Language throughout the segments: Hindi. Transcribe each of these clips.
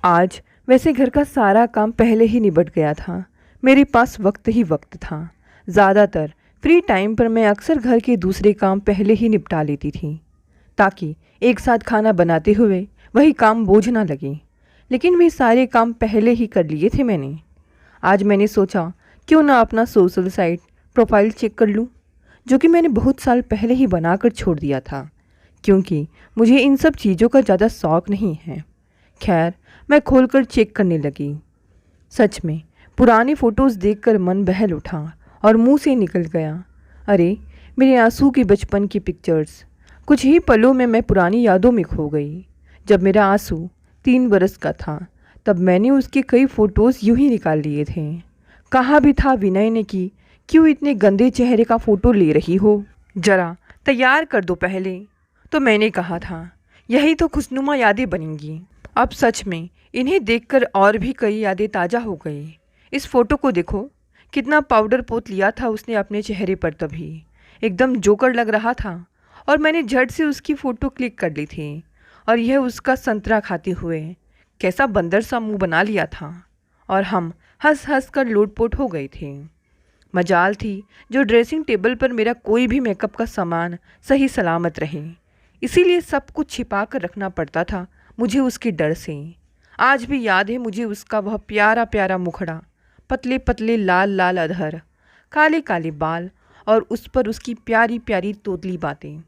आज वैसे घर का सारा काम पहले ही निबट गया था। मेरे पास वक्त ही वक्त था। ज़्यादातर फ्री टाइम पर मैं अक्सर घर के दूसरे काम पहले ही निपटा लेती थी, ताकि एक साथ खाना बनाते हुए वही काम बोझ ना लगे। लेकिन वे सारे काम पहले ही कर लिए थे मैंने। आज मैंने सोचा क्यों ना अपना सोशल साइट प्रोफाइल चेक कर लूं, जो कि मैंने बहुत साल पहले ही बनाकर छोड़ दिया था, क्योंकि मुझे इन सब चीज़ों का ज़्यादा शौक़ नहीं है। खैर, मैं खोलकर चेक करने लगी। सच में पुरानी फ़ोटोज़ देखकर मन बहल उठा और मुंह से निकल गया, अरे मेरे आंसू के बचपन की पिक्चर्स। कुछ ही पलों में मैं पुरानी यादों में खो गई। जब मेरा आंसू 3 बरस का था, तब मैंने उसके कई फ़ोटोज़ यूं ही निकाल लिए थे। कहा भी था विनय ने कि क्यों इतने गंदे चेहरे का फ़ोटो ले रही हो, ज़रा तैयार कर दो पहले। तो मैंने कहा था यही तो खुशनुमा यादें बनेंगी। अब सच में इन्हें देखकर और भी कई यादें ताज़ा हो गई। इस फ़ोटो को देखो, कितना पाउडर पोत लिया था उसने अपने चेहरे पर, तभी एकदम जोकर लग रहा था। और मैंने झट से उसकी फ़ोटो क्लिक कर ली थी। और यह उसका संतरा खाते हुए कैसा बंदर सा मुंह बना लिया था। और हम हंस हंस कर लोटपोट हो गए थे। मजाल थी जो ड्रेसिंग टेबल पर मेरा कोई भी मेकअप का सामान सही सलामत रहे, इसीलिए सब कुछ छिपा कर रखना पड़ता था मुझे उसके डर से। आज भी याद है मुझे उसका वह प्यारा प्यारा मुखड़ा, पतले पतले लाल लाल अधर, काले काले बाल और उस पर उसकी प्यारी प्यारी तोतली बातें।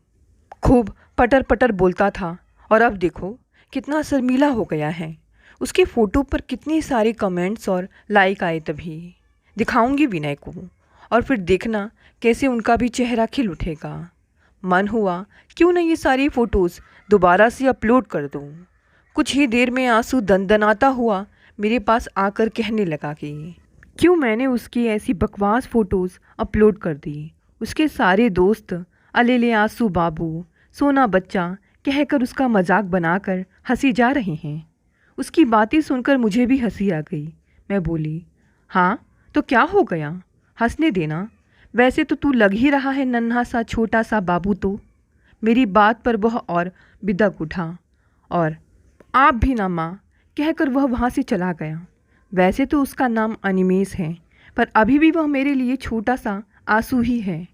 खूब पटर पटर बोलता था। और अब देखो कितना शर्मीला हो गया है। उसके फ़ोटो पर कितने सारे कमेंट्स और लाइक आए। तभी दिखाऊंगी विनय को, और फिर देखना कैसे उनका भी चेहरा खिल उठेगा। मन हुआ क्यों न ये सारी फ़ोटोज़ दोबारा से अपलोड कर दूँ। कुछ ही देर में आंसू दनदनाता हुआ मेरे पास आकर कहने लगा कि क्यों मैंने उसकी ऐसी बकवास फ़ोटोज़ अपलोड कर दी। उसके सारे दोस्त अलेले आंसू बाबू, सोना बच्चा कहकर उसका मजाक बनाकर हंसी जा रहे हैं। उसकी बातें सुनकर मुझे भी हंसी आ गई। मैं बोली, हाँ तो क्या हो गया, हंसने देना। वैसे तो तू लग ही रहा है नन्हा सा छोटा सा बाबू। तो मेरी बात पर वह और बिदक उठा और आप भी ना माँ कहकर वह वहाँ से चला गया। वैसे तो उसका नाम अनिमेष है, पर अभी भी वह मेरे लिए छोटा सा आंसू ही है।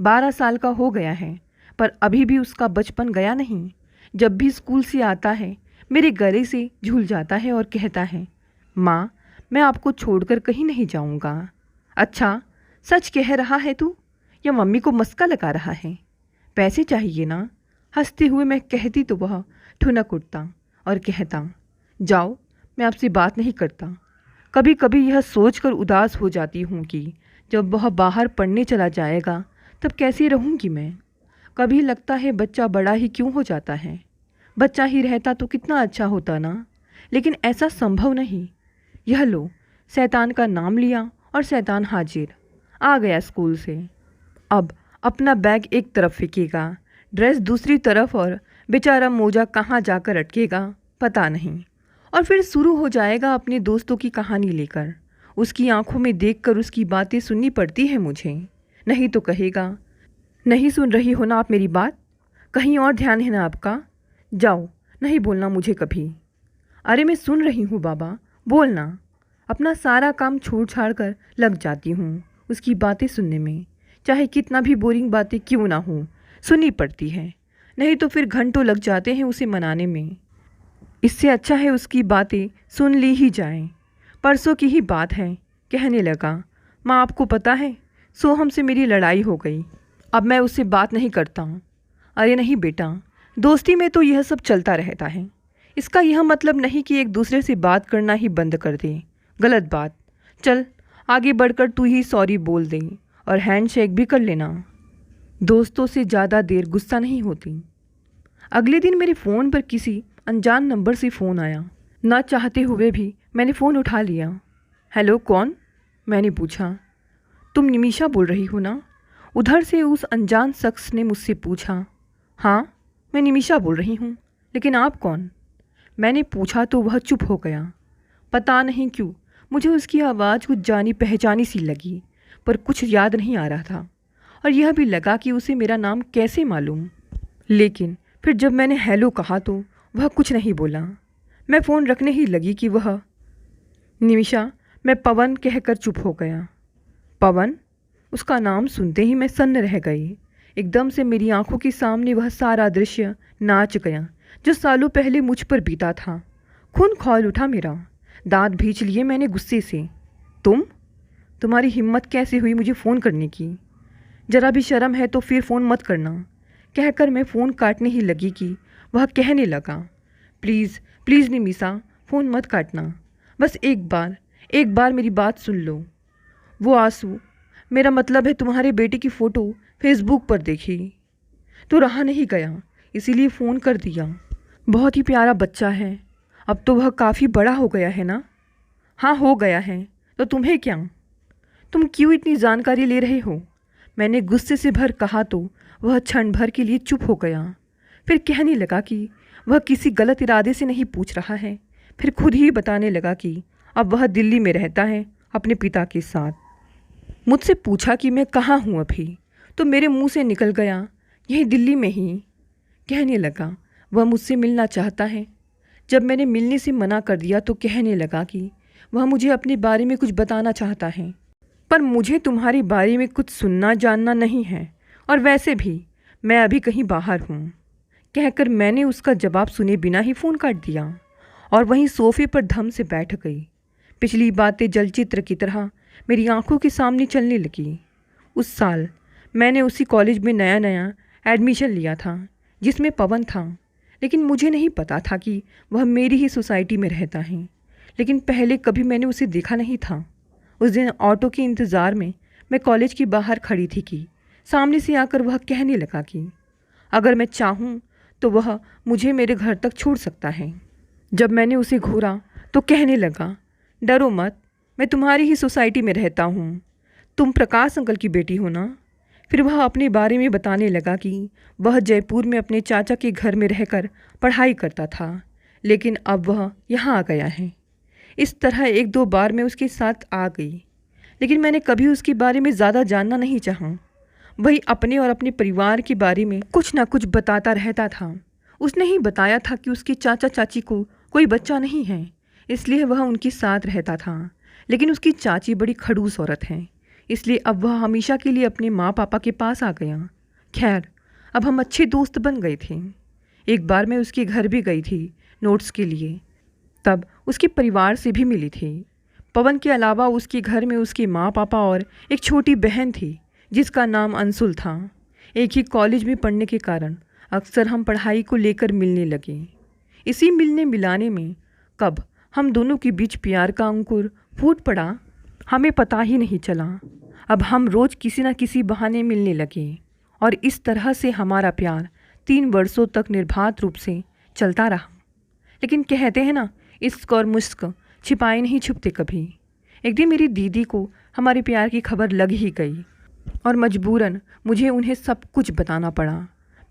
12 साल का हो गया है, पर अभी भी उसका बचपन गया नहीं। जब भी स्कूल से आता है मेरे गले से झूल जाता है और कहता है, माँ मैं आपको छोड़कर कहीं नहीं जाऊँगा। अच्छा सच कह रहा है तू, या मम्मी को मस्का लगा रहा है? पैसे चाहिए ना? हंसते हुए मैं कहती तो वह ठुनक उठता और कहता, जाओ मैं आपसे बात नहीं करता। कभी कभी यह सोचकर उदास हो जाती हूँ कि जब वह बाहर पढ़ने चला जाएगा तब कैसे रहूँगी मैं। कभी लगता है बच्चा बड़ा ही क्यों हो जाता है। बच्चा ही रहता तो कितना अच्छा होता ना, लेकिन ऐसा संभव नहीं। यह लो, शैतान का नाम लिया और शैतान हाजिर आ गया स्कूल से। अब अपना बैग एक तरफ फेंकेगा, ड्रेस दूसरी तरफ, और बेचारा मोजा कहाँ जाकर अटकेगा पता नहीं। और फिर शुरू हो जाएगा अपने दोस्तों की कहानी लेकर। उसकी आंखों में देखकर उसकी बातें सुननी पड़ती है मुझे, नहीं तो कहेगा, नहीं सुन रही हो ना आप मेरी बात, कहीं और ध्यान है ना आपका, जाओ नहीं बोलना मुझे कभी। अरे मैं सुन रही हूँ बाबा, बोलना। अपना सारा काम छोड़ छाड़ कर लग जाती हूँ उसकी बातें सुनने में, चाहे कितना भी बोरिंग बातें क्यों ना हो, सुननी पड़ती है। नहीं तो फिर घंटों लग जाते हैं उसे मनाने में। इससे अच्छा है उसकी बातें सुन ली ही जाएं। परसों की ही बात है, कहने लगा, माँ आपको पता है सोहम से मेरी लड़ाई हो गई, अब मैं उससे बात नहीं करता हूँ। अरे नहीं बेटा, दोस्ती में तो यह सब चलता रहता है। इसका यह मतलब नहीं कि एक दूसरे से बात करना ही बंद कर दे, गलत बात। चल आगे बढ़कर तू ही सॉरी बोल दे और हैंडशेक भी कर लेना। दोस्तों से ज़्यादा देर गुस्सा नहीं होती। अगले दिन मेरे फ़ोन पर किसी अनजान नंबर से फ़ोन आया। ना चाहते हुए भी मैंने फ़ोन उठा लिया। हेलो कौन? मैंने पूछा। तुम निमिषा बोल रही हो ना? उधर से उस अनजान शख्स ने मुझसे पूछा। हाँ मैं निमिषा बोल रही हूँ, लेकिन आप कौन? मैंने पूछा तो वह चुप हो गया। पता नहीं क्यों मुझे उसकी आवाज़ कुछ जानी पहचानी सी लगी, पर कुछ याद नहीं आ रहा था। और यह भी लगा कि उसे मेरा नाम कैसे मालूम। लेकिन फिर जब मैंने हेलो कहा तो वह कुछ नहीं बोला। मैं फ़ोन रखने ही लगी कि वह निमिषा, मैं पवन कहकर चुप हो गया। पवन? उसका नाम सुनते ही मैं सन्न रह गई। एकदम से मेरी आंखों के सामने वह सारा दृश्य नाच गया जो सालों पहले मुझ पर बीता था। खून खौल उठा मेरा। दांत भींच लिए मैंने गुस्से से। तुम्हारी हिम्मत कैसे हुई मुझे फ़ोन करने की? जरा भी शर्म है तो फिर फ़ोन मत करना। कहकर मैं फ़ोन काटने ही लगी कि वह कहने लगा, प्लीज़ प्लीज़ निमिषा, फ़ोन मत काटना। बस एक बार मेरी बात सुन लो। वो आंसू, मेरा मतलब है तुम्हारे बेटे की फ़ोटो फेसबुक पर देखी तो रहा नहीं गया, इसीलिए फ़ोन कर दिया। बहुत ही प्यारा बच्चा है। अब तो वह काफ़ी बड़ा हो गया है ना? हाँ, हो गया है। तो तुम्हें क्या? तुम क्यों इतनी जानकारी ले रहे हो? मैंने गुस्से से भर कहा तो वह क्षण भर के लिए चुप हो गया। फिर कहने लगा कि वह किसी गलत इरादे से नहीं पूछ रहा है। फिर खुद ही बताने लगा कि अब वह दिल्ली में रहता है अपने पिता के साथ। मुझसे पूछा कि मैं कहाँ हूँ अभी, तो मेरे मुंह से निकल गया, यही दिल्ली में ही। कहने लगा वह मुझसे मिलना चाहता है। जब मैंने मिलने से मना कर दिया तो कहने लगा कि वह मुझे अपने बारे में कुछ बताना चाहता है, पर मुझे तुम्हारे बारे में कुछ सुनना जानना नहीं है, और वैसे भी मैं अभी कहीं बाहर हूँ। कहकर मैंने उसका जवाब सुने बिना ही फ़ोन काट दिया और वहीं सोफे पर धम से बैठ गई। पिछली बातें जलचित्र की तरह मेरी आंखों के सामने चलने लगी। उस साल मैंने उसी कॉलेज में नया नया एडमिशन लिया था जिसमें पवन था, लेकिन मुझे नहीं पता था कि वह मेरी ही सोसाइटी में रहता है। लेकिन पहले कभी मैंने उसे देखा नहीं था। उस दिन ऑटो के इंतज़ार में मैं कॉलेज के बाहर खड़ी थी कि सामने से आकर वह कहने लगा कि अगर मैं चाहूँ तो वह मुझे मेरे घर तक छोड़ सकता है। जब मैंने उसे घूरा तो कहने लगा, डरो मत, मैं तुम्हारी ही सोसाइटी में रहता हूँ। तुम प्रकाश अंकल की बेटी हो ना? फिर वह अपने बारे में बताने लगा कि वह जयपुर में अपने चाचा के घर में रहकर पढ़ाई करता था, लेकिन अब वह यहाँ आ गया है। इस तरह एक दो बार मैं उसके साथ आ गई, लेकिन मैंने कभी उसके बारे में ज़्यादा जानना नहीं चाहा। वही अपने और अपने परिवार के बारे में कुछ ना कुछ बताता रहता था। उसने ही बताया था कि उसके चाचा चाची को कोई बच्चा नहीं है, इसलिए वह उनके साथ रहता था। लेकिन उसकी चाची बड़ी खड़ूस औरत है, इसलिए अब वह हमेशा के लिए अपने माँ पापा के पास आ गया। खैर, अब हम अच्छे दोस्त बन गए थे। एक बार मैं उसके घर भी गई थी नोट्स के लिए, तब उसके परिवार से भी मिली थी। पवन के अलावा उसके घर में उसके माँ पापा और एक छोटी बहन थी जिसका नाम अंशुल था। एक ही कॉलेज में पढ़ने के कारण अक्सर हम पढ़ाई को लेकर मिलने लगे। इसी मिलने मिलाने में कब हम दोनों के बीच प्यार का अंकुर फूट पड़ा, हमें पता ही नहीं चला। अब हम रोज़ किसी न किसी बहाने मिलने लगे और इस तरह से हमारा प्यार 3 वर्षों तक निर्बाध रूप से चलता रहा। लेकिन कहते हैं ना, इश्क और मुश्क छिपाए नहीं छुपते कभी। एक दिन मेरी दीदी को हमारे प्यार की खबर लग ही गई और मजबूरन मुझे उन्हें सब कुछ बताना पड़ा।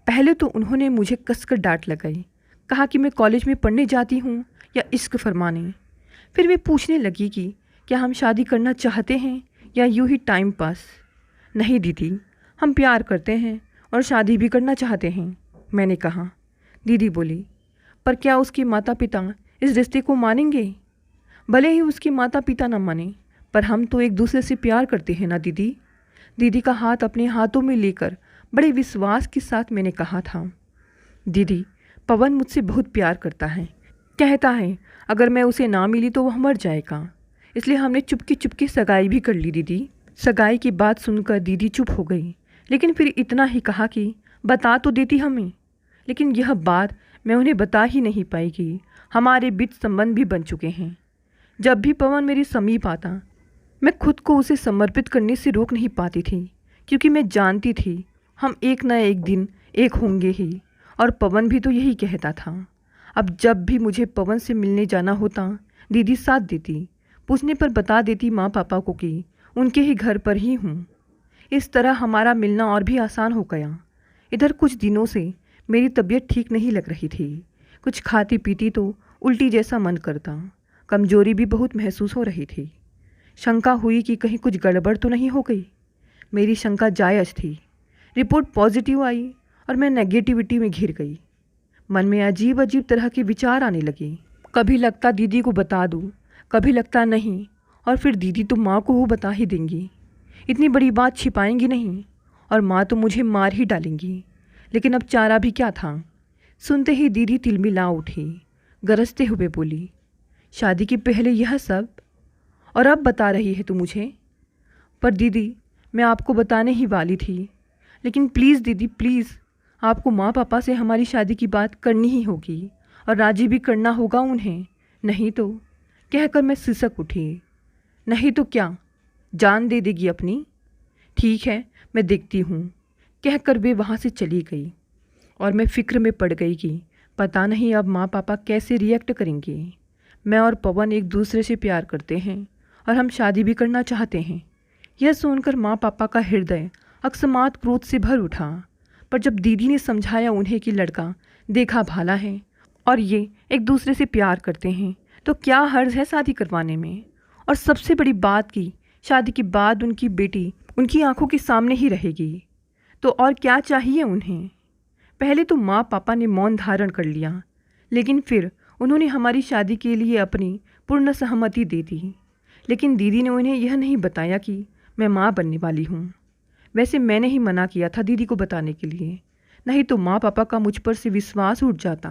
पहले तो उन्होंने मुझे कसकर डांट लगाई, कहा कि मैं कॉलेज में पढ़ने जाती हूँ या इश्क फरमाने। फिर वे पूछने लगी कि क्या हम शादी करना चाहते हैं या यूँ ही टाइम पास। नहीं दीदी, हम प्यार करते हैं और शादी भी करना चाहते हैं, मैंने कहा। दीदी बोली, पर क्या उसके माता पिता इस रिश्ते को मानेंगे? भले ही उसके माता पिता न माने, पर हम तो एक दूसरे से प्यार करते हैं ना दीदी। दीदी का हाथ अपने हाथों में लेकर बड़े विश्वास के साथ मैंने कहा था, दीदी, पवन मुझसे बहुत प्यार करता है। कहता है अगर मैं उसे ना मिली तो वह मर जाएगा, इसलिए हमने चुपके चुपके सगाई भी कर ली दीदी। सगाई की बात सुनकर दीदी चुप हो गई, लेकिन फिर इतना ही कहा कि बता तो देती हमें। लेकिन यह बात मैं उन्हें बता ही नहीं पाई कि हमारे बीच संबंध भी बन चुके हैं। जब भी पवन मेरे समीप आता, मैं खुद को उसे समर्पित करने से रोक नहीं पाती थी, क्योंकि मैं जानती थी हम एक न एक दिन एक होंगे ही, और पवन भी तो यही कहता था। अब जब भी मुझे पवन से मिलने जाना होता, दीदी साथ देती, पूछने पर बता देती माँ पापा को कि उनके ही घर पर ही हूँ। इस तरह हमारा मिलना और भी आसान हो गया। इधर कुछ दिनों से मेरी तबीयत ठीक नहीं लग रही थी। कुछ खाती पीती तो उल्टी जैसा मन करता, कमजोरी भी बहुत महसूस हो रही थी। शंका हुई कि कहीं कुछ गड़बड़ तो नहीं हो गई। मेरी शंका जायज़ थी। रिपोर्ट पॉजिटिव आई और मैं नेगेटिविटी में घिर गई। मन में अजीब अजीब तरह के विचार आने लगे। कभी लगता दीदी को बता दूँ, कभी लगता नहीं, और फिर दीदी तो माँ को वो बता ही देंगी। इतनी बड़ी बात छिपाएंगी नहीं, और माँ तो मुझे मार ही डालेंगी। लेकिन अब चारा भी क्या था। सुनते ही दीदी तिलमिला उठी, गरजते हुए बोली, शादी के पहले यह सब, और अब बता रही है तू मुझे? पर दीदी, मैं आपको बताने ही वाली थी, लेकिन प्लीज़ दीदी प्लीज़, आपको माँ पापा से हमारी शादी की बात करनी ही होगी और राजी भी करना होगा उन्हें, नहीं तो। कहकर मैं सिसक उठी। नहीं तो क्या, जान दे देगी अपनी? ठीक है, मैं देखती हूँ, कहकर वे वहाँ से चली गई। और मैं फ़िक्र में पड़ गई कि पता नहीं अब माँ पापा कैसे रिएक्ट करेंगे। मैं और पवन एक दूसरे से प्यार करते हैं और हम शादी भी करना चाहते हैं। यह सुनकर माँ पापा का हृदय अकस्मात क्रोध से भर उठा। पर जब दीदी ने समझाया उन्हें कि लड़का देखा भाला है और ये एक दूसरे से प्यार करते हैं, तो क्या हर्ज है शादी करवाने में। और सबसे बड़ी बात की, शादी के बाद उनकी बेटी उनकी आंखों के सामने ही रहेगी, तो और क्या चाहिए उन्हें। पहले तो माँ पापा ने मौन धारण कर लिया, लेकिन फिर उन्होंने हमारी शादी के लिए अपनी पूर्ण सहमति दे दी। लेकिन दीदी ने उन्हें यह नहीं बताया कि मैं माँ बनने वाली हूँ। वैसे मैंने ही मना किया था दीदी को बताने के लिए, नहीं तो माँ पापा का मुझ पर से विश्वास उठ जाता,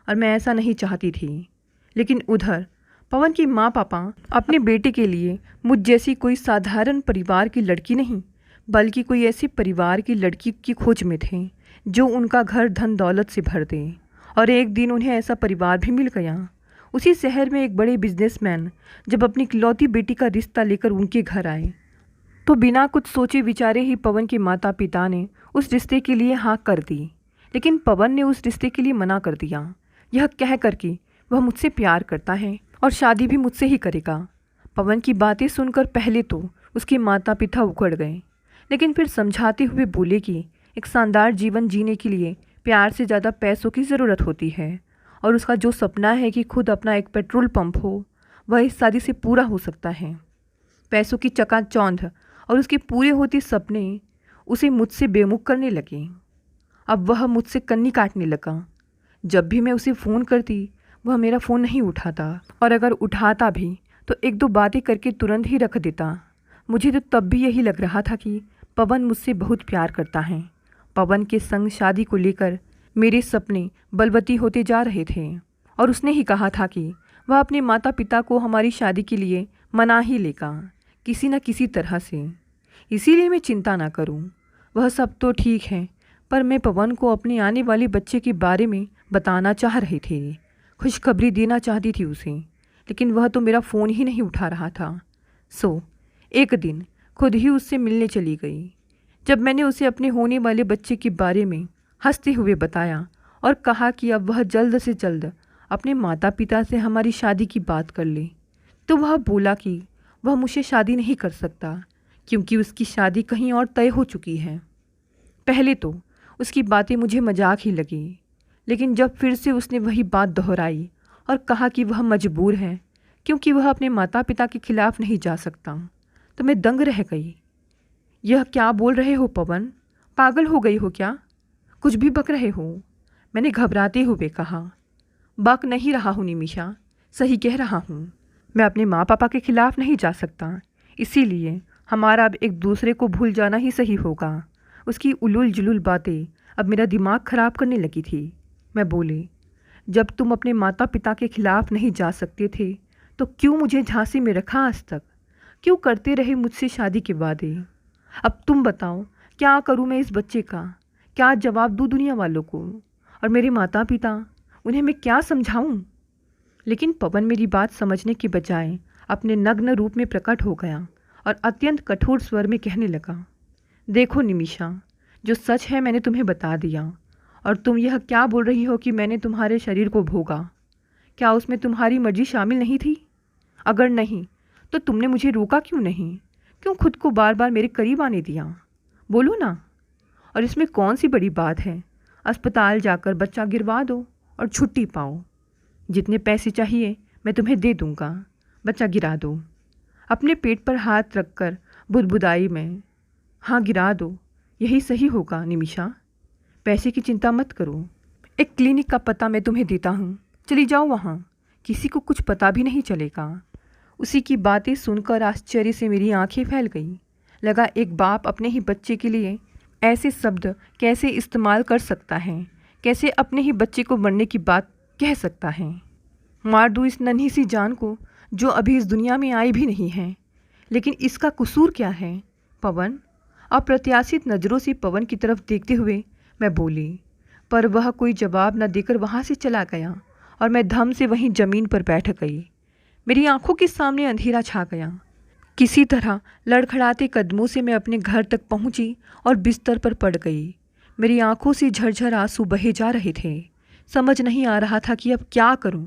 और मैं ऐसा नहीं चाहती थी। लेकिन उधर पवन की माँ पापा अपने बेटे के लिए मुझ जैसी कोई साधारण परिवार की लड़की नहीं, बल्कि कोई ऐसे परिवार की लड़की की खोज में थे जो उनका घर धन दौलत से भर दे। और एक दिन उन्हें ऐसा परिवार भी मिल गया। उसी शहर में एक बड़े बिजनेसमैन जब अपनी इकलौती बेटी का रिश्ता लेकर उनके घर आए, तो बिना कुछ सोचे विचारे ही पवन के माता पिता ने उस रिश्ते के लिए हाँ कर दी। लेकिन पवन ने उस रिश्ते के लिए मना कर दिया, यह कह कर कि वह मुझसे प्यार करता है और शादी भी मुझसे ही करेगा। पवन की बातें सुनकर पहले तो उसके माता पिता उखड़ गए, लेकिन फिर समझाते हुए बोले कि एक शानदार जीवन जीने के लिए प्यार से ज़्यादा पैसों की ज़रूरत होती है, और उसका जो सपना है कि खुद अपना एक पेट्रोल पंप हो, वह इस शादी से पूरा हो सकता है। पैसों की चकाचौंध और उसके पूरे होते सपने उसे मुझसे बेमुख करने लगे। अब वह मुझसे कन्नी काटने लगा। जब भी मैं उसे फ़ोन करती, वह मेरा फ़ोन नहीं उठाता, और अगर उठाता भी तो एक दो बातें करके तुरंत ही रख देता। मुझे तो तब भी यही लग रहा था कि पवन मुझसे बहुत प्यार करता है। पवन के संग शादी को लेकर मेरे सपने बलवती होते जा रहे थे, और उसने ही कहा था कि वह अपने माता पिता को हमारी शादी के लिए मना ही लेगा, किसी न किसी तरह से। इसीलिए मैं चिंता ना करूं, वह सब तो ठीक है, पर मैं पवन को अपने आने वाले बच्चे के बारे में बताना चाह रही थी, खुशखबरी देना चाहती थी उसे, लेकिन वह तो मेरा फ़ोन ही नहीं उठा रहा था। सो एक दिन खुद ही उससे मिलने चली गई। जब मैंने उसे अपने होने वाले बच्चे के बारे में हंसते हुए बताया और कहा कि अब वह जल्द से जल्द अपने माता पिता से हमारी शादी की बात कर ले, तो वह बोला कि वह मुझसे शादी नहीं कर सकता, क्योंकि उसकी शादी कहीं और तय हो चुकी है। पहले तो उसकी बातें मुझे मजाक ही लगी, लेकिन जब फिर से उसने वही बात दोहराई और कहा कि वह मजबूर है क्योंकि वह अपने माता पिता के खिलाफ नहीं जा सकता, तो मैं दंग रह गई। यह क्या बोल रहे हो पवन, पागल हो गई हो क्या? कुछ भी बक रहे हो? मैंने घबराते हुए कहा। बक नहीं रहा हूँ निमिषा, सही कह रहा हूँ। मैं अपने माँ पापा के खिलाफ नहीं जा सकता, इसीलिए हमारा अब एक दूसरे को भूल जाना ही सही होगा। उसकी उलूल जुलूल बातें अब मेरा दिमाग खराब करने लगी थी। मैं बोली, जब तुम अपने माता पिता के खिलाफ नहीं जा सकते थे, तो क्यों मुझे झांसे में रखा आज तक? क्यों करते रहे मुझसे शादी के वादे? अब तुम बताओ, क्या करूँ मैं इस बच्चे का? क्या जवाब दूँ दुनिया वालों को? और मेरे माता पिता, उन्हें मैं क्या समझाऊँ? लेकिन पवन मेरी बात समझने के बजाय अपने नग्न रूप में प्रकट हो गया और अत्यंत कठोर स्वर में कहने लगा, देखो निमिषा, जो सच है मैंने तुम्हें बता दिया, और तुम यह क्या बोल रही हो कि मैंने तुम्हारे शरीर को भोगा? क्या उसमें तुम्हारी मर्जी शामिल नहीं थी? अगर नहीं, तो तुमने मुझे रोका क्यों नहीं? क्यों खुद को बार बार मेरे करीब आने दिया? बोलो ना। और इसमें कौन सी बड़ी बात है? अस्पताल जाकर बच्चा गिरवा दो और छुट्टी पाओ। जितने पैसे चाहिए मैं तुम्हें दे दूँगा, बच्चा गिरा दो। अपने पेट पर हाथ रखकर बुदबुदाई में, हाँ गिरा दो, यही सही होगा निमिषा। पैसे की चिंता मत करो, एक क्लिनिक का पता मैं तुम्हें देता हूँ, चली जाओ वहाँ। किसी को कुछ पता भी नहीं चलेगा। उसी की बातें सुनकर आश्चर्य से मेरी आंखें फैल गई। लगा एक बाप अपने ही बच्चे के लिए ऐसे शब्द कैसे इस्तेमाल कर सकता है, कैसे अपने ही बच्चे को मरने की बात कह सकता है। मार दूँ इस नन्ही सी जान को जो अभी इस दुनिया में आई भी नहीं है। लेकिन इसका कसूर क्या है? पवन। अप्रत्याशित नज़रों से पवन की तरफ देखते हुए मैं बोली, पर वह कोई जवाब न देकर वहाँ से चला गया और मैं धम से वहीं ज़मीन पर बैठ गई। मेरी आंखों के सामने अंधेरा छा गया। किसी तरह लड़खड़ाते कदमों से मैं अपने घर तक पहुंची और बिस्तर पर पड़ गई। मेरी आंखों से झरझर आंसू बहे जा रहे थे। समझ नहीं आ रहा था कि अब क्या करूं,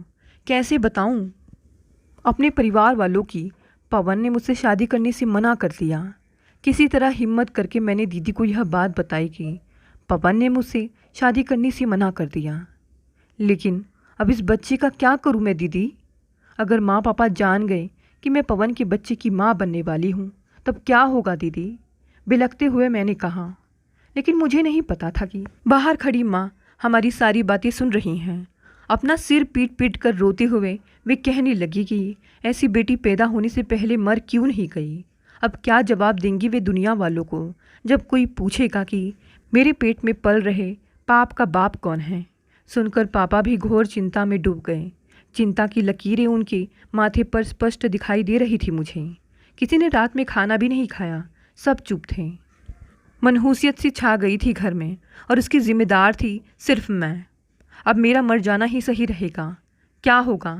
कैसे बताऊं अपने परिवार वालों की। पवन ने मुझसे शादी करने से मना कर दिया। किसी तरह हिम्मत करके मैंने दीदी को यह बात बताई कि पवन ने मुझसे शादी करने से मना कर दिया। लेकिन अब इस बच्चे का क्या करूं मैं दीदी? अगर माँ पापा जान गए कि मैं पवन के बच्चे की माँ बनने वाली हूँ तब क्या होगा दीदी? बिलखते हुए मैंने कहा। लेकिन मुझे नहीं पता था कि बाहर खड़ी माँ हमारी सारी बातें सुन रही हैं। अपना सिर पीट पीट कर रोते हुए वे कहने लगी कि ऐसी बेटी पैदा होने से पहले मर क्यों नहीं गई। अब क्या जवाब देंगी वे दुनिया वालों को जब कोई पूछेगा कि मेरे पेट में पल रहे पाप का बाप कौन है। सुनकर पापा भी घोर चिंता में डूब गए। चिंता की लकीरें उनके माथे पर स्पष्ट दिखाई दे रही थी मुझे। किसी ने रात में खाना भी नहीं खाया, सब चुप थे। मनहूसियत सी छा गई थी घर में और उसकी जिम्मेदार थी सिर्फ मैं। अब मेरा मर जाना ही सही रहेगा। क्या होगा,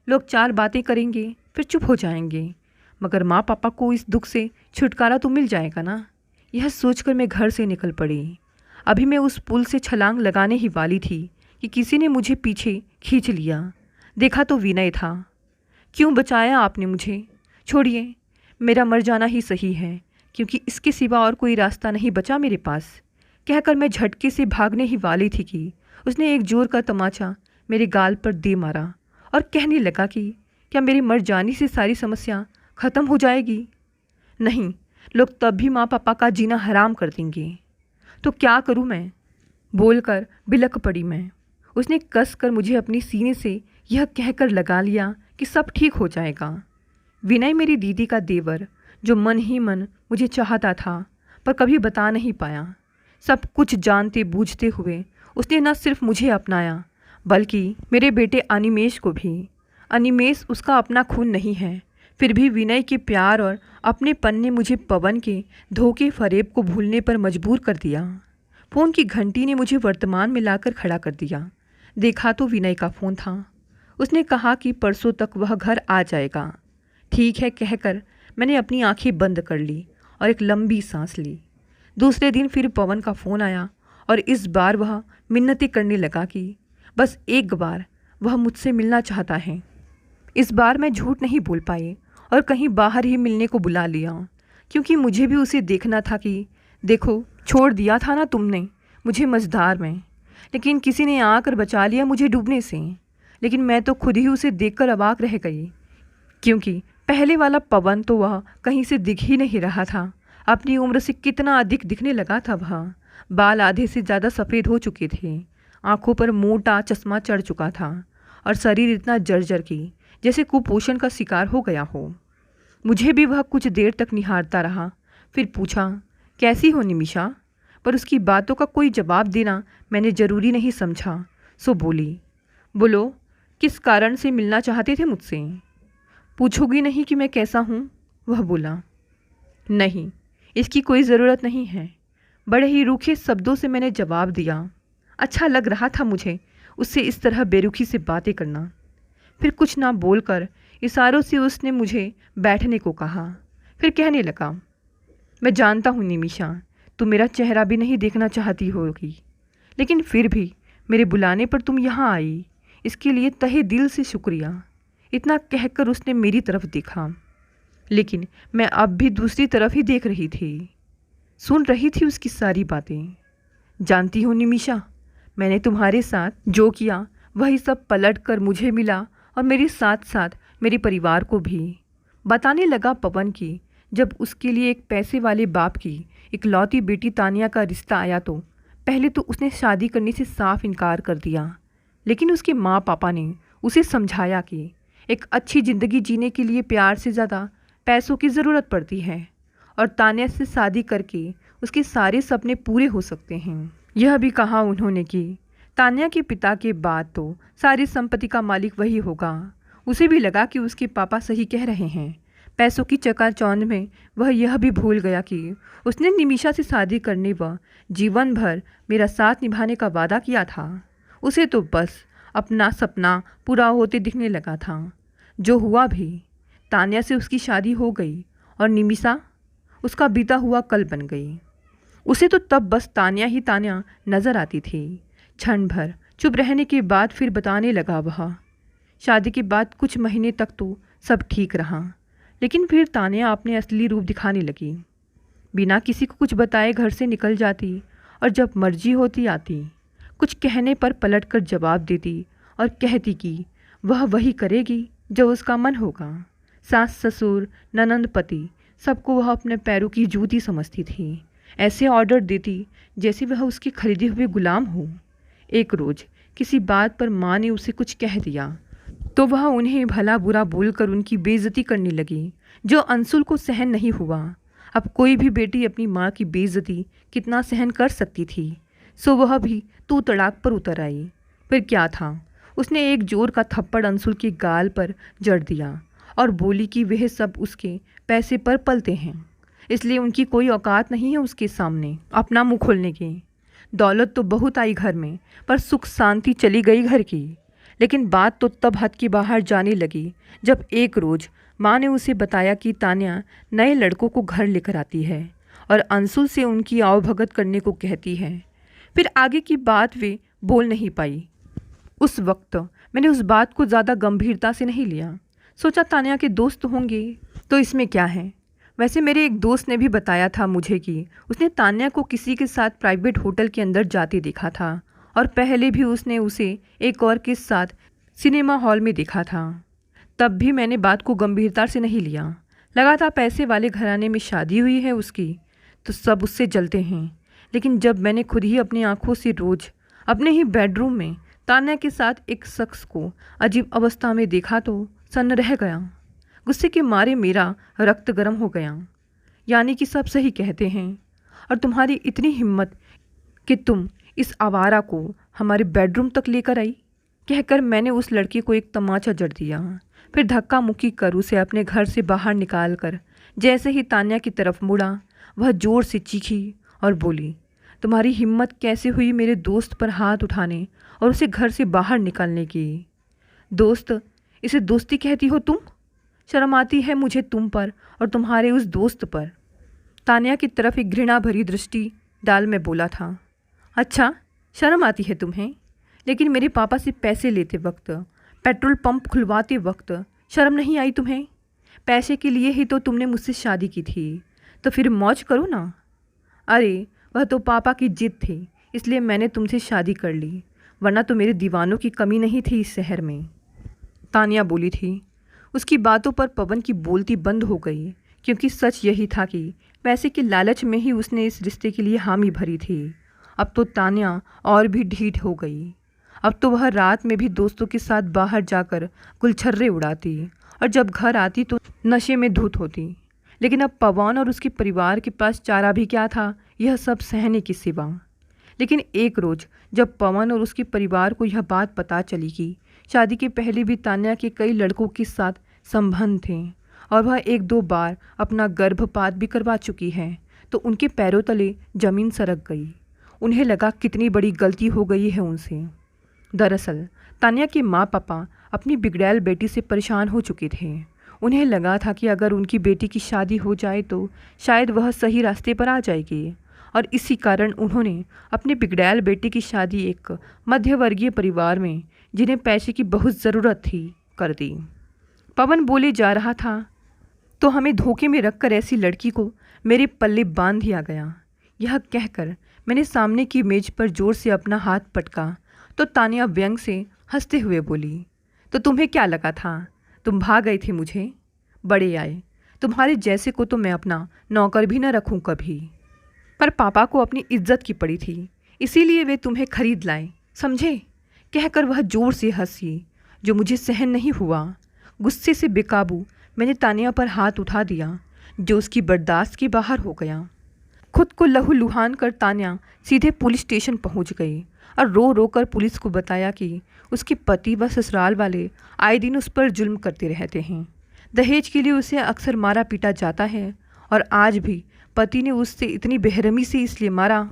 लोग चार बातें करेंगे फिर चुप हो जाएंगे, मगर माँ पापा को इस दुख से छुटकारा तो मिल जाएगा ना। यह सोचकर मैं घर से निकल पड़ी। अभी मैं उस पुल से छलांग लगाने ही वाली थी कि किसी ने मुझे पीछे खींच लिया। देखा तो विनय था। क्यों बचाया आपने मुझे? छोड़िए, मेरा मर जाना ही सही है, क्योंकि इसके सिवा और कोई रास्ता नहीं बचा मेरे पास। कहकर मैं झटके से भागने ही वाली थी कि उसने एक जोर का तमाचा मेरे गाल पर दे मारा और कहने लगा कि क्या मेरे मर जाने से सारी समस्या ख़त्म हो जाएगी? नहीं, लोग तब भी माँ पापा का जीना हराम कर देंगे। तो क्या करूँ मैं? बोलकर बिलख पड़ी मैं। उसने कस कर मुझे अपनी सीने से यह कहकर लगा लिया कि सब ठीक हो जाएगा। विनय मेरी दीदी का देवर, जो मन ही मन मुझे चाहता था पर कभी बता नहीं पाया। सब कुछ जानते बूझते हुए उसने न सिर्फ मुझे अपनाया बल्कि मेरे बेटे अनिमेष को भी। अनिमेष उसका अपना खून नहीं है, फिर भी विनय के प्यार और अपनेपन ने मुझे पवन के धोखे फरेब को भूलने पर मजबूर कर दिया। फ़ोन की घंटी ने मुझे वर्तमान में लाकर खड़ा कर दिया। देखा तो विनय का फ़ोन था। उसने कहा कि परसों तक वह घर आ जाएगा। ठीक है कहकर मैंने अपनी आंखें बंद कर ली और एक लंबी सांस ली। दूसरे दिन फिर पवन का फ़ोन आया और इस बार वह मिन्नतें करने लगा कि बस एक बार वह मुझसे मिलना चाहता है। इस बार मैं झूठ नहीं बोल पाई और कहीं बाहर ही मिलने को बुला लिया, क्योंकि मुझे भी उसे देखना था कि देखो, छोड़ दिया था ना तुमने मुझे मझधार में, लेकिन किसी ने आकर बचा लिया मुझे डूबने से। लेकिन मैं तो खुद ही उसे देखकर अवाक रह गई, क्योंकि पहले वाला पवन तो वह कहीं से दिख ही नहीं रहा था। अपनी उम्र से कितना अधिक दिखने लगा था वह। बाल आधे से ज़्यादा सफ़ेद हो चुके थे, आंखों पर मोटा चश्मा चढ़ चुका था और शरीर इतना जर्जर कि जैसे कुपोषण का शिकार हो गया हो। मुझे भी वह कुछ देर तक निहारता रहा, फिर पूछा, कैसी हो निमिषा? पर उसकी बातों का कोई जवाब देना मैंने ज़रूरी नहीं समझा, सो बोली, बोलो, किस कारण से मिलना चाहते थे मुझसे? पूछोगी नहीं कि मैं कैसा हूँ? वह बोला। नहीं, इसकी कोई ज़रूरत नहीं है। बड़े ही रूखे शब्दों से मैंने जवाब दिया। अच्छा लग रहा था मुझे उससे इस तरह बेरुखी से बातें करना। फिर कुछ ना बोलकर इशारों से उसने मुझे बैठने को कहा। फिर कहने लगा, मैं जानता हूँ निमिषा, तुम मेरा चेहरा भी नहीं देखना चाहती होगी, लेकिन फिर भी मेरे बुलाने पर तुम यहाँ आई, इसके लिए तहे दिल से शुक्रिया। इतना कहकर उसने मेरी तरफ देखा, लेकिन मैं अब भी दूसरी तरफ ही देख रही थी, सुन रही थी उसकी सारी बातें। जानती हो निमिषा, मैंने तुम्हारे साथ जो किया वही सब पलट कर मुझे मिला और मेरे साथ साथ मेरे परिवार को भी। बताने लगा पवन की जब उसके लिए एक पैसे वाले बाप की इकलौती बेटी तानिया का रिश्ता आया तो पहले तो उसने शादी करने से साफ इनकार कर दिया, लेकिन उसके माँ पापा ने उसे समझाया कि एक अच्छी ज़िंदगी जीने के लिए प्यार से ज़्यादा पैसों की ज़रूरत पड़ती है और तान्या से शादी करके उसके सारे सपने पूरे हो सकते हैं। यह भी कहा उन्होंने कि तान्या के पिता के बाद तो सारी संपत्ति का मालिक वही होगा। उसे भी लगा कि उसके पापा सही कह रहे हैं। पैसों की चकाचौंध में वह यह भी भूल गया कि उसने निमिषा से शादी करने व जीवन भर मेरा साथ निभाने का वादा किया था। उसे तो बस अपना सपना पूरा होते दिखने लगा था। जो हुआ भी, तान्या से उसकी शादी हो गई और निमिषा उसका बीता हुआ कल बन गई। उसे तो तब बस तान्या ही तान्या नज़र आती थी। क्षण भर चुप रहने के बाद फिर बताने लगा वह। शादी के बाद कुछ महीने तक तो सब ठीक रहा, लेकिन फिर तान्या अपने असली रूप दिखाने लगी। बिना किसी को कुछ बताए घर से निकल जाती और जब मर्जी होती आती। कुछ कहने पर पलटकर जवाब देती और कहती कि वह वही करेगी जो उसका मन होगा। सास ससुर ननंद पति सबको वह अपने पैरों की जूती समझती थी। ऐसे ऑर्डर देती जैसे वह उसके खरीदे हुए गुलाम हो। एक रोज़ किसी बात पर माँ ने उसे कुछ कह दिया तो वह उन्हें भला बुरा बोलकर उनकी बेइज्जती करने लगी, जो अंशुल को सहन नहीं हुआ। अब कोई भी बेटी अपनी माँ की बेइज्जती कितना सहन कर सकती थी, सो वह भी तू तड़ाक पर उतर आई। फिर क्या था, उसने एक जोर का थप्पड़ अंशुल के गाल पर जड़ दिया और बोली कि वह सब उसके पैसे पर पलते हैं, इसलिए उनकी कोई औकात नहीं है उसके सामने अपना मुँह खोलने की। दौलत तो बहुत आई घर में, पर सुख शांति चली गई घर की। लेकिन बात तो तब हद के बाहर जाने लगी जब एक रोज़ माँ ने उसे बताया कि तान्या नए लड़कों को घर लेकर आती है और अंशुल से उनकी आवभगत करने को कहती है। फिर आगे की बात वे बोल नहीं पाई। उस वक्त मैंने उस बात को ज़्यादा गंभीरता से नहीं लिया। सोचा तान्या के दोस्त होंगे तो इसमें क्या है। वैसे मेरे एक दोस्त ने भी बताया था मुझे कि उसने तान्या को किसी के साथ प्राइवेट होटल के अंदर जाते देखा था और पहले भी उसने उसे एक और के साथ सिनेमा हॉल में देखा था। तब भी मैंने बात को गंभीरता से नहीं लिया। लगा था पैसे वाले घराने में शादी हुई है उसकी तो सब उससे जलते हैं। लेकिन जब मैंने खुद ही अपनी आंखों से रोज़ अपने ही बेडरूम में तान्या के साथ एक शख्स को अजीब अवस्था में देखा तो सन्न रह गया। गुस्से के मारे मेरा रक्त गर्म हो गया। यानी कि सब सही कहते हैं और तुम्हारी इतनी हिम्मत कि तुम इस आवारा को हमारे बेडरूम तक लेकर आई, कहकर मैंने उस लड़के को एक तमाचा जड़ दिया। फिर धक्का मुक्की कर उसे अपने घर से बाहर निकाल कर जैसे ही तान्या की तरफ मुड़ा, वह ज़ोर से चीखी और बोली, तुम्हारी हिम्मत कैसे हुई मेरे दोस्त पर हाथ उठाने और उसे घर से बाहर निकालने की। दोस्त, इसे दोस्ती कहती हो तुम? शर्म आती है मुझे तुम पर और तुम्हारे उस दोस्त पर। तान्या की तरफ एक घृणा भरी दृष्टि डाल मैं बोला था। अच्छा, शर्म आती है तुम्हें, लेकिन मेरे पापा से पैसे लेते वक्त, पेट्रोल पंप खुलवाते वक्त शर्म नहीं आई तुम्हें? पैसे के लिए ही तो तुमने मुझसे शादी की थी, तो फिर मौज करो ना। अरे वह तो पापा की जिद थी, इसलिए मैंने तुमसे शादी कर ली, वरना तो मेरे दीवानों की कमी नहीं थी इस शहर में। तान्या बोली थी। उसकी बातों पर पवन की बोलती बंद हो गई, क्योंकि सच यही था कि पैसे के लालच में ही उसने इस रिश्ते के लिए हामी भरी थी। अब तो तान्या और भी ढीठ हो गई। अब तो वह रात में भी दोस्तों के साथ बाहर जाकर गुलछर्रे उड़ाती और जब घर आती तो नशे में धुत होती। लेकिन अब पवन और उसके परिवार के पास चारा भी क्या था यह सब सहने की सिवा। लेकिन एक रोज़ जब पवन और उसके परिवार को यह बात पता चली कि शादी के पहले भी तान्या के कई लड़कों के साथ संबंध थे और वह एक दो बार अपना गर्भपात भी करवा चुकी है, तो उनके पैरों तले जमीन सरक गई। उन्हें लगा कितनी बड़ी गलती हो गई है उनसे। दरअसल तान्या के माँ पापा अपनी बिगड़ैल बेटी से परेशान हो चुके थे। उन्हें लगा था कि अगर उनकी बेटी की शादी हो जाए तो शायद वह सही रास्ते पर आ जाएगी, और इसी कारण उन्होंने अपनी बिगड़ैल बेटी की शादी एक मध्यवर्गीय परिवार में, जिन्हें पैसे की बहुत ज़रूरत थी, कर दी। पवन बोले जा रहा था तो हमें धोखे में रखकर ऐसी लड़की को मेरे पल्ले बांध दिया गया। यह कहकर मैंने सामने की मेज पर जोर से अपना हाथ पटका तो तान्या व्यंग से हंसते हुए बोली, तो तुम्हें क्या लगा था तुम भाग गए थे मुझे? बड़े आए, तुम्हारे जैसे को तो मैं अपना नौकर भी न रखूं कभी। पर पापा को अपनी इज्जत की पड़ी थी, इसीलिए वे तुम्हें खरीद लाए, समझे? कहकर वह जोर से हंसी। जो मुझे सहन नहीं हुआ। गुस्से से बेकाबू मैंने तानिया पर हाथ उठा दिया, जो उसकी बर्दाश्त के बाहर हो गया। खुद को लहूलुहान कर तानिया सीधे पुलिस स्टेशन पहुंच गई और रो रो कर पुलिस को बताया कि उसके पति व ससुराल वाले आए दिन उस पर जुल्म करते रहते हैं। दहेज के लिए उसे अक्सर मारा पीटा जाता है और आज भी पति ने उससे इतनी बेरहमी से इसलिए मारा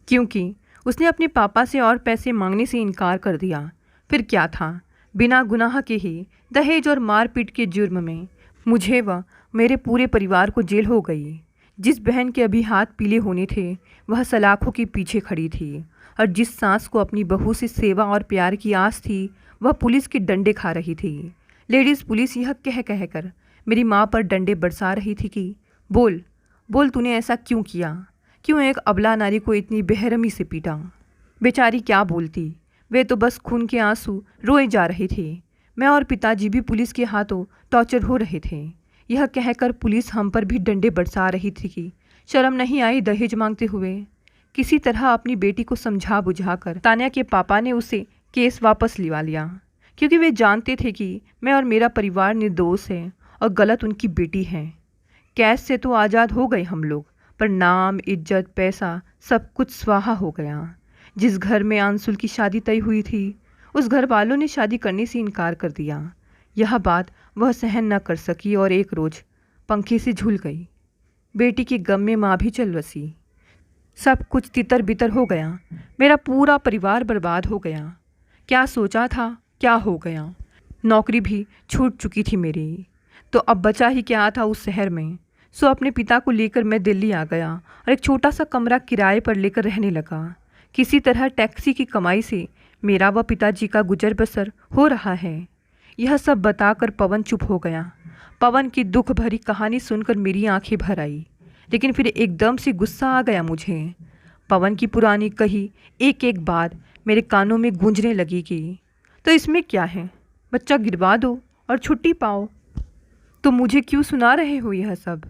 क्योंकि उसने अपने पापा से और पैसे मांगने से इनकार कर दिया। फिर क्या था, बिना गुनाह के ही दहेज और मारपीट के जुर्म में मुझे व मेरे पूरे परिवार को जेल हो गई। जिस बहन के अभी हाथ पीले होने थे वह सलाखों के पीछे खड़ी थी और जिस सास को अपनी बहू से सेवा और प्यार की आस थी वह पुलिस के डंडे खा रही थी। लेडीज़ पुलिस यह कह कह कर मेरी माँ पर डंडे बरसा रही थी कि बोल बोल तूने ऐसा क्यों किया, क्यों एक अबला नारी को इतनी बेरहमी से पीटा। बेचारी क्या बोलती, वे तो बस खून के आंसू रोए जा रहे थे। मैं और पिताजी भी पुलिस के हाथों टॉर्चर हो रहे थे। यह कहकर पुलिस हम पर भी डंडे बरसा रही थी कि शर्म नहीं आई दहेज मांगते हुए। किसी तरह अपनी बेटी को समझा बुझाकर तानिया के पापा ने उसे केस वापस लिवा लिया, क्योंकि वे जानते थे कि मैं और मेरा परिवार निर्दोष है और गलत उनकी बेटी है। कैद से तो आज़ाद हो गए हम लोग, पर नाम, इज्जत, पैसा सब कुछ स्वाहा हो गया। जिस घर में आंसुल की शादी तय हुई थी उस घर वालों ने शादी करने से इनकार कर दिया। यह बात वह सहन न कर सकी और एक रोज़ पंखे से झूल गई। बेटी के गम में माँ भी चल बसी। सब कुछ तितर बितर हो गया। मेरा पूरा परिवार बर्बाद हो गया। क्या सोचा था क्या हो गया। नौकरी भी छूट चुकी थी मेरी, तो अब बचा ही क्या था उस शहर में। सो अपने पिता को लेकर मैं दिल्ली आ गया और एक छोटा सा कमरा किराए पर लेकर रहने लगा। किसी तरह टैक्सी की कमाई से मेरा व पिताजी का गुजर बसर हो रहा है। यह सब बताकर पवन चुप हो गया। पवन की दुख भरी कहानी सुनकर मेरी आंखें भर आई, लेकिन फिर एकदम से गुस्सा आ गया मुझे। पवन की पुरानी कही एक एक बात मेरे कानों में गूंजने लगी कि तो इसमें क्या है, बच्चा गिरवा दो और छुट्टी पाओ। तो मुझे क्यों सुना रहे हो यह सब?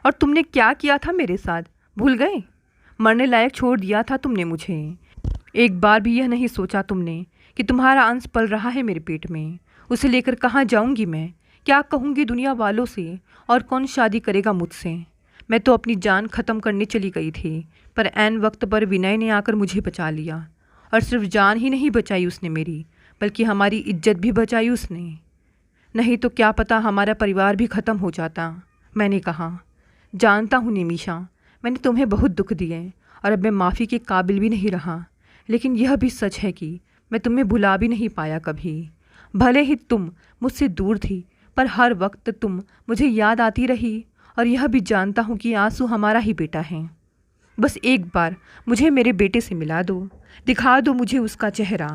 और तुमने क्या किया था मेरे साथ, भूल गए? मरने लायक छोड़ दिया था तुमने मुझे। एक बार भी यह नहीं सोचा तुमने कि तुम्हारा अंश पल रहा है मेरे पेट में। उसे लेकर कहाँ जाऊंगी मैं, क्या कहूँगी दुनिया वालों से, और कौन शादी करेगा मुझसे? मैं तो अपनी जान ख़त्म करने चली गई थी, पर ऐन वक्त पर विनय ने आकर मुझे बचा लिया। और सिर्फ जान ही नहीं बचाई उसने मेरी, बल्कि हमारी इज्जत भी बचाई उसने। नहीं तो क्या पता हमारा परिवार भी ख़त्म हो जाता। मैंने कहा, जानता हूँ निमिषा, मैंने तुम्हें बहुत दुख दिए और अब मैं माफ़ी के काबिल भी नहीं रहा, लेकिन यह भी सच है कि मैं तुम्हें भुला भी नहीं पाया कभी। भले ही तुम मुझसे दूर थी, पर हर वक्त तुम मुझे याद आती रही। और यह भी जानता हूँ कि आंसू हमारा ही बेटा है। बस एक बार मुझे मेरे बेटे से मिला दो, दिखा दो मुझे उसका चेहरा।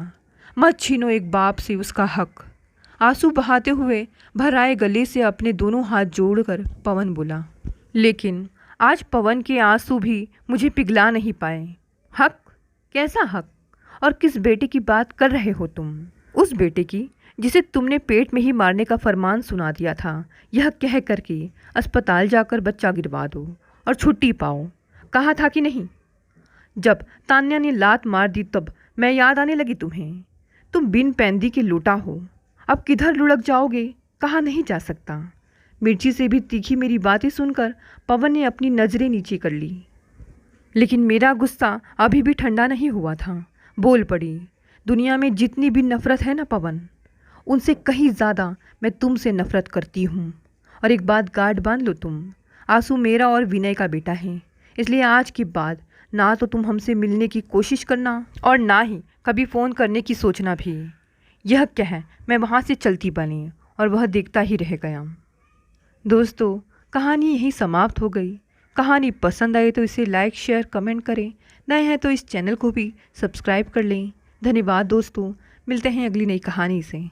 मत छीनो एक बाप से उसका हक। आंसू बहाते हुए भराए गले से अपने दोनों हाथ जोड़कर पवन बोला। लेकिन आज पवन के आंसू भी मुझे पिघला नहीं पाए। हक? कैसा हक? और किस बेटे की बात कर रहे हो तुम? उस बेटे की जिसे तुमने पेट में ही मारने का फरमान सुना दिया था, यह कह कर कि अस्पताल जाकर बच्चा गिरवा दो और छुट्टी पाओ। कहा था कि नहीं? जब तान्या ने लात मार दी तब मैं याद आने लगी तुम्हें। तुम बिन पैंदी के लूटा हो, अब किधर लुढ़क जाओगे, कहा नहीं जा सकता। मिर्ची से भी तीखी मेरी बातें सुनकर पवन ने अपनी नज़रें नीचे कर ली, लेकिन मेरा गुस्सा अभी भी ठंडा नहीं हुआ था। बोल पड़ी, दुनिया में जितनी भी नफ़रत है ना पवन, उनसे कहीं ज़्यादा मैं तुमसे नफ़रत करती हूँ। और एक बात गार्ड बांध लो तुम, आंसू मेरा और विनय का बेटा है, इसलिए आज के बाद ना तो तुम हमसे मिलने की कोशिश करना और ना ही कभी फ़ोन करने की सोचना भी। यह कह मैं वहाँ से चलती बनी और वह देखता ही रह गया। दोस्तों, कहानी यहीं समाप्त हो गई। कहानी पसंद आई तो इसे लाइक, शेयर, कमेंट करें। नए हैं तो इस चैनल को भी सब्सक्राइब कर लें। धन्यवाद दोस्तों, मिलते हैं अगली नई कहानी से।